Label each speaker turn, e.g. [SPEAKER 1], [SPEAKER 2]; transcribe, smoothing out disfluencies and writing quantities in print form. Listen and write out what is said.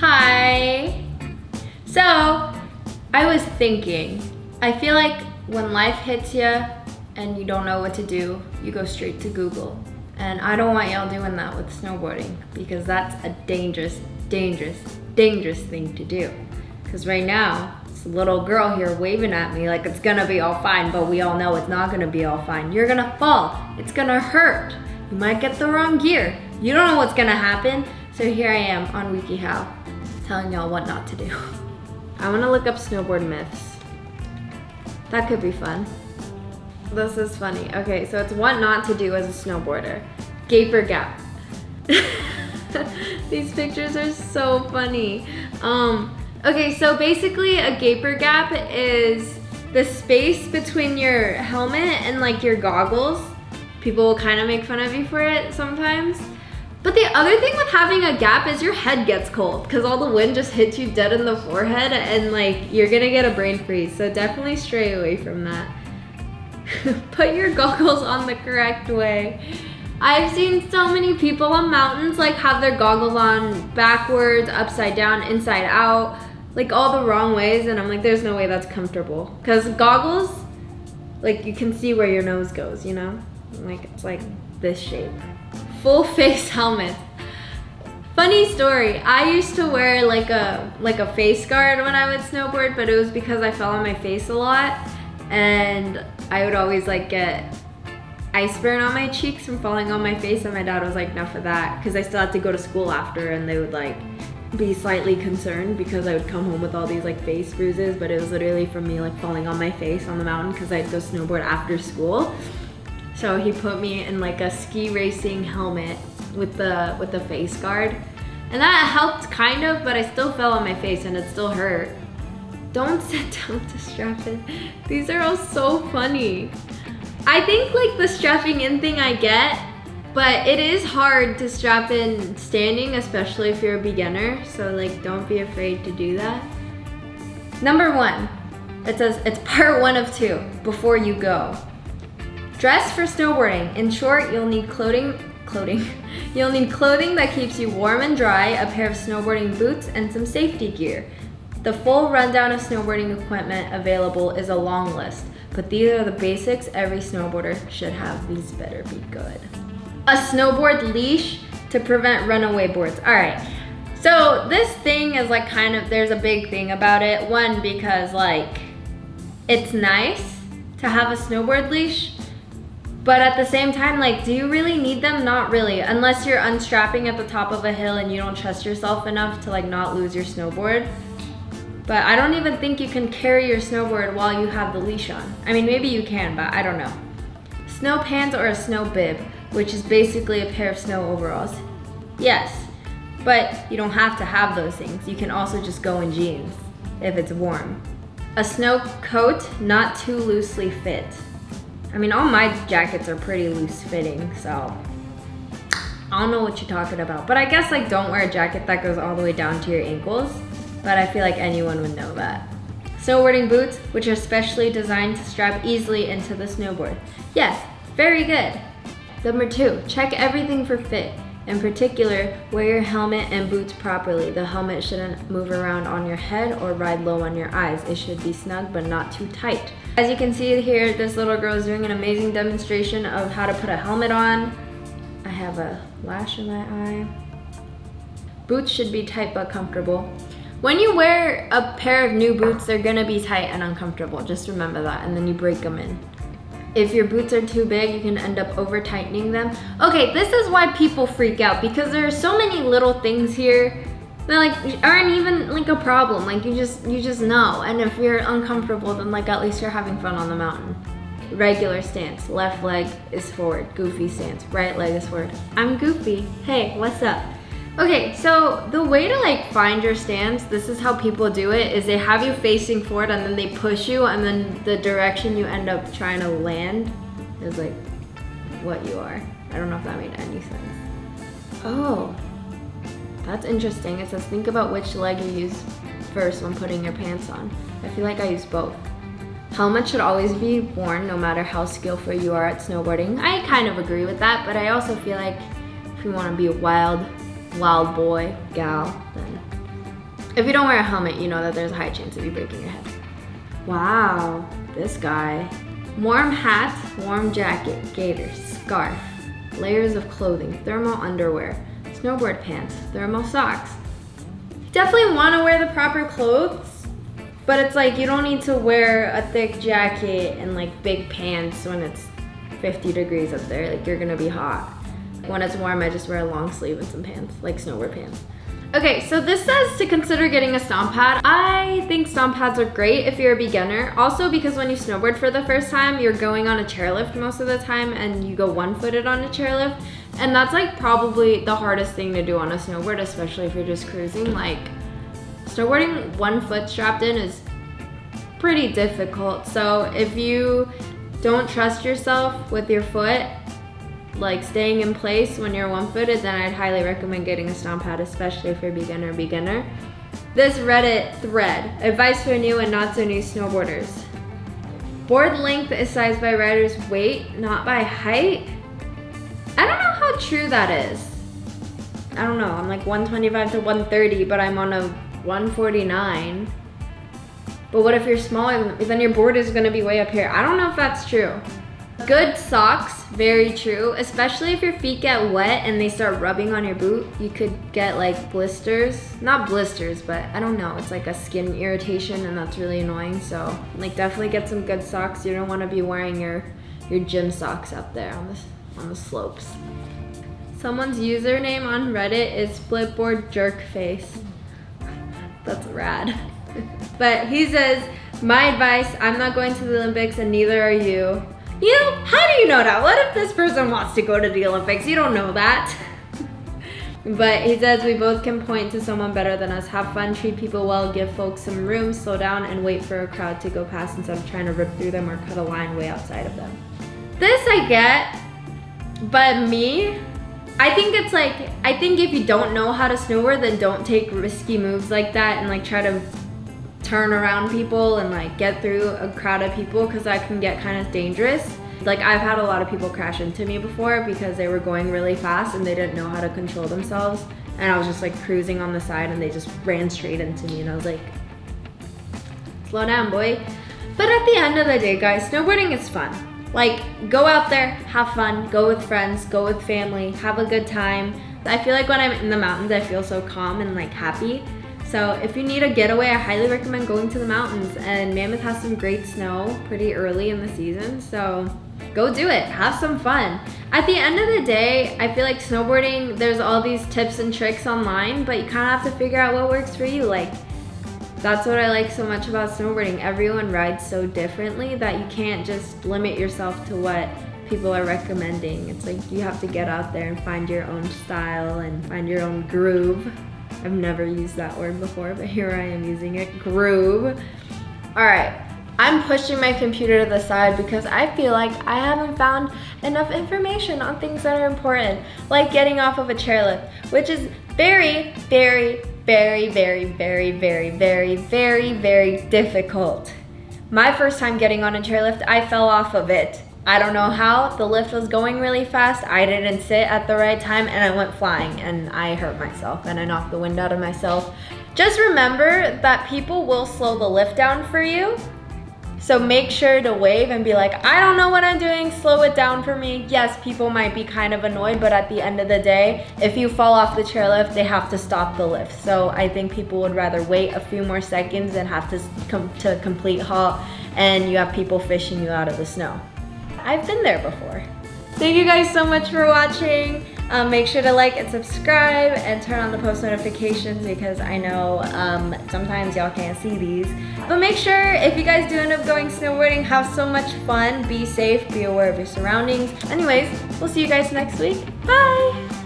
[SPEAKER 1] Hi. So, I was thinking, I feel like when life hits you and you don't know what to do, you go straight to Google. And I don't want y'all doing that with snowboarding because that's a dangerous thing to do. Because right now, this little girl here waving at me like it's gonna be all fine, but we all know it's not gonna be all fine. You're gonna fall, it's gonna hurt. You might get the wrong gear. You don't know what's gonna happen. So here I am on WikiHow, telling y'all what not to do. I wanna look up snowboard myths. That could be fun. This is funny. Okay, so it's what not to do as a snowboarder. Gape or gap. These pictures are so funny. Okay, so basically a gape or gap is the space between your helmet and like your goggles. People will kind of make fun of you for it sometimes. But the other thing with having a gap is your head gets cold because all the wind just hits you dead in the forehead and like you're gonna get a brain freeze. So definitely stray away from that. Put your goggles on the correct way. I've seen so many people on mountains like have their goggles on backwards, upside down, inside out, like all the wrong ways, and I'm like, there's no way that's comfortable. Because goggles, like you can see where your nose goes, you know? Like it's like this shape. Full face helmet. Funny story, I used to wear like a face guard when I would snowboard, but it was because I fell on my face a lot and I would always like get ice burn on my cheeks from falling on my face, and my dad was like, enough of that, because I still had to go to school after and they would like be slightly concerned because I would come home with all these like face bruises, but it was literally from me like falling on my face on the mountain because I'd go snowboard after school. So he put me in like a ski racing helmet with the face guard. And that helped kind of, but I still fell on my face and it still hurt. Don't sit down to strap in. These are all so funny. I think like the strapping in thing I get, but it is hard to strap in standing, especially if you're a beginner. So like, don't be afraid to do that. Number 1, it says it's part 1 of 2, before you go. Dress for snowboarding. In short, you'll need clothing. You'll need clothing that keeps you warm and dry, a pair of snowboarding boots, and some safety gear. The full rundown of snowboarding equipment available is a long list, but these are the basics every snowboarder should have. These better be good. A snowboard leash to prevent runaway boards. All right, so this thing is like kind of, there's a big thing about it. One, because like, it's nice to have a snowboard leash, but at the same time, like, do you really need them? Not really, unless you're unstrapping at the top of a hill and you don't trust yourself enough to like not lose your snowboard. But I don't even think you can carry your snowboard while you have the leash on. I mean, maybe you can, but I don't know. Snow pants or a snow bib, which is basically a pair of snow overalls. Yes, but you don't have to have those things. You can also just go in jeans if it's warm. A snow coat, not too loosely fit. I mean, all my jackets are pretty loose fitting, so I don't know what you're talking about. But I guess like don't wear a jacket that goes all the way down to your ankles, but I feel like anyone would know that. Snowboarding boots, which are specially designed to strap easily into the snowboard. Yes, very good. Number 2, check everything for fit. In particular, wear your helmet and boots properly. The helmet shouldn't move around on your head or ride low on your eyes. It should be snug but not too tight. As you can see here, this little girl is doing an amazing demonstration of how to put a helmet on. I have a lash in my eye. Boots should be tight but comfortable. When you wear a pair of new boots, they're gonna be tight and uncomfortable. Just remember that, and then you break them in. If your boots are too big, you can end up over tightening them. Okay, this is why people freak out, because there are so many little things here that like aren't even like a problem. Like you just know. And if you're uncomfortable, then like at least you're having fun on the mountain. Regular stance, left leg is forward. Goofy stance, right leg is forward. I'm goofy. Hey, what's up? Okay, so the way to like find your stance, this is how people do it, is they have you facing forward and then they push you, and then the direction you end up trying to land is like what you are. I don't know if that made any sense. Oh, that's interesting. It says think about which leg you use first when putting your pants on. I feel like I use both. Helmet should always be worn no matter how skillful you are at snowboarding. I kind of agree with that, but I also feel like if you want to be a wild boy, gal, then If you don't wear a helmet, you know that there's a high chance of you breaking your head. Wow, this guy. Warm hat, warm jacket, gaiters, scarf, layers of clothing, thermal underwear, snowboard pants, thermal socks. You definitely want to wear the proper clothes, but it's like you don't need to wear a thick jacket and like big pants when it's 50 degrees up there. Like, you're gonna be hot. When it's warm, I just wear a long sleeve and some pants, like snowboard pants. Okay, so this says to consider getting a stomp pad. I think stomp pads are great if you're a beginner. Also, because when you snowboard for the first time, you're going on a chairlift most of the time and you go one-footed on a chairlift. And that's like probably the hardest thing to do on a snowboard, especially if you're just cruising. Like, snowboarding one foot strapped in is pretty difficult. So if you don't trust yourself with your foot, like staying in place when you're one-footed, then I'd highly recommend getting a stomp pad, especially if you're beginner. This Reddit thread, advice for new and not so new snowboarders. Board length is sized by rider's weight, not by height. I don't know how true that is. I don't know, I'm like 125 to 130, but I'm on a 149. But what if you're smaller, then your board is gonna be way up here. I don't know if that's true. Good socks, very true, especially if your feet get wet and they start rubbing on your boot. You could get like blisters, not blisters, but I don't know, it's like a skin irritation and that's really annoying. So like definitely get some good socks. You don't want to be wearing your gym socks up there on the slopes. Someone's username on Reddit is splitboard jerkface. That's rad. But he says, my advice, I'm not going to the Olympics and neither are you. You know, how do you know that? What if this person wants to go to the Olympics? You don't know that. But he says we both can point to someone better than us. Have fun, treat people well, give folks some room, slow down, and wait for a crowd to go past instead of trying to rip through them or cut a line way outside of them. This I get, but me, I think it's like, I think if you don't know how to snowboard, then don't take risky moves like that and like try to turn around people and like get through a crowd of people, because that can get kind of dangerous. Like, I've had a lot of people crash into me before because they were going really fast and they didn't know how to control themselves, and I was just like cruising on the side and they just ran straight into me and I was like, slow down, boy. But at the end of the day, guys, snowboarding is fun. Like, go out there, have fun, go with friends, go with family, have a good time. I feel like when I'm in the mountains, I feel so calm and like happy. So if you need a getaway, I highly recommend going to the mountains, and Mammoth has some great snow pretty early in the season, so go do it, have some fun. At the end of the day, I feel like snowboarding, there's all these tips and tricks online, but you kind of have to figure out what works for you. Like, that's what I like so much about snowboarding. Everyone rides so differently that you can't just limit yourself to what people are recommending. It's like you have to get out there and find your own style and find your own groove. I've never used that word before, but here I am using it, groove. All right, I'm pushing my computer to the side because I feel like I haven't found enough information on things that are important, like getting off of a chairlift, which is very, very, very, very, very, very, very, very, very difficult. My first time getting on a chairlift, I fell off of it. I don't know how, the lift was going really fast, I didn't sit at the right time, and I went flying, and I hurt myself, and I knocked the wind out of myself. Just remember that people will slow the lift down for you, so make sure to wave and be like, I don't know what I'm doing, slow it down for me. Yes, people might be kind of annoyed, but at the end of the day, if you fall off the chairlift, they have to stop the lift. So I think people would rather wait a few more seconds than have to come to a complete halt, and you have people fishing you out of the snow. I've been there before. Thank you guys so much for watching. Make sure to like and subscribe and turn on the post notifications, because I know sometimes y'all can't see these. But make sure, if you guys do end up going snowboarding, have so much fun, be safe, be aware of your surroundings. Anyways, we'll see you guys next week. Bye!